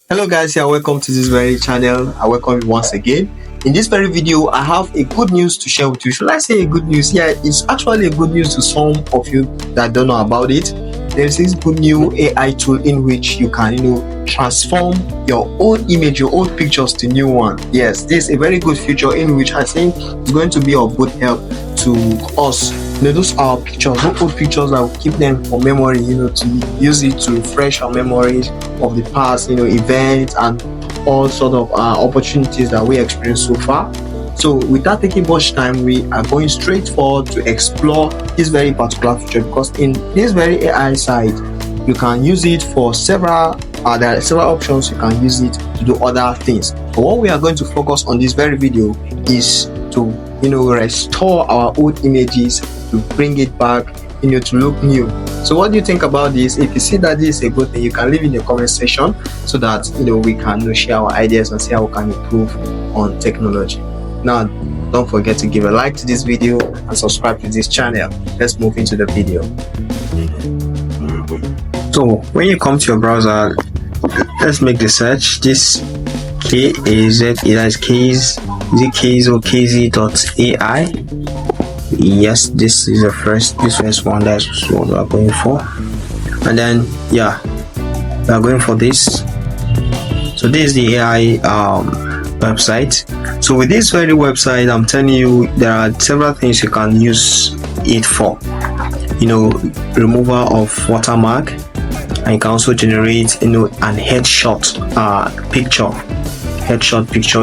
Hello guys, yeah, welcome to this very channel. I welcome you once again. In this very video, I have a good news to share with you. Should I say a good news? Yeah, it's actually a good news to some of you that don't know about it. There's this good new AI tool in which you can, transform your old image, your old pictures to new one. Yes, this is a very good feature in which I think is going to be of good help to us. Those are pictures, those old pictures that will keep them for memory, to use it to refresh our memories of the past, events and all sort of opportunities that we experienced so far. So without taking much time, we are going straight forward to explore this very particular feature, because in this very AI side, you can use it for several there are several options. You can use it to do other things, but what we are going to focus on this very video is to restore our old images, to bring it back, to look new. So what do you think about this? If you see that this is a good thing, you can leave in the comment section so that we can share our ideas and see how we can improve on technology. Now, don't forget to give a like to this video and subscribe to this channel. Let's move into the video. So when you come to your browser, let's make the search. This Kaze.ai, is it Kaze or Kaze.ai? Yes, this is the first one. That's what we are going for. And then we are going for this. So this is the AI website. So with this very website, I'm telling you, there are several things you can use it for. Removal of watermark, and you can also generate an headshot picture.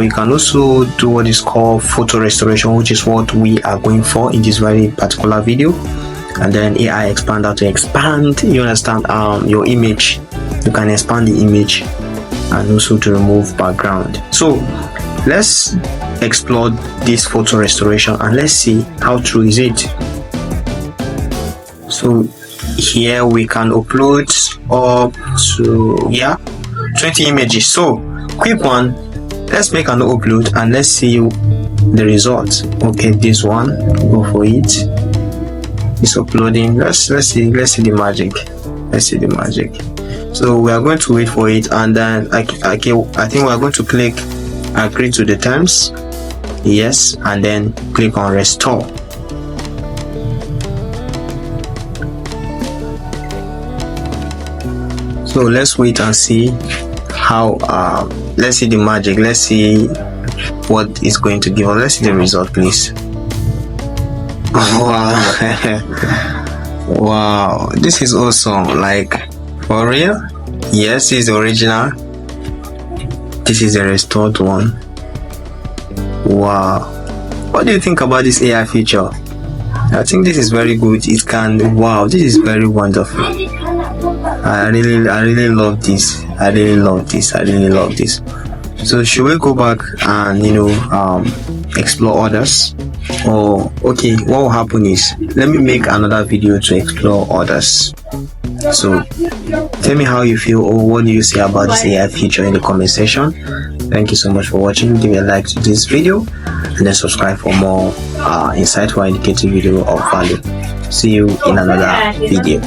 You can also do what is called photo restoration, which is what we are going for in this very particular video. And then AI expander to expand, your image. You can expand the image, and also to remove background. So let's explore this photo restoration and let's see how true is it. So here we can upload up to 20 images. So quick one, let's make an upload and let's see the results. Okay, this one, go for it. It's uploading. Let's see the magic. So we are going to wait for it, and then I think we are going to click agree to the terms, yes, and then click on restore. So let's wait and see how let's see the magic. Let's see what is going to give us. Let's see the result, please. Wow. Wow, this is awesome. Like, for real? Yes, this is the original. This is the restored one. Wow, what do you think about this AI feature? I think this is very good. This is very wonderful. I really love this. I really love this. So should we go back and explore others? Or okay, what will happen is, let me make another video to explore others. So tell me how you feel, or what do you say about this AI feature in the comment section. Thank you so much for watching. Give a like to this video and then subscribe for more insightful and educative video of value. See you in another video.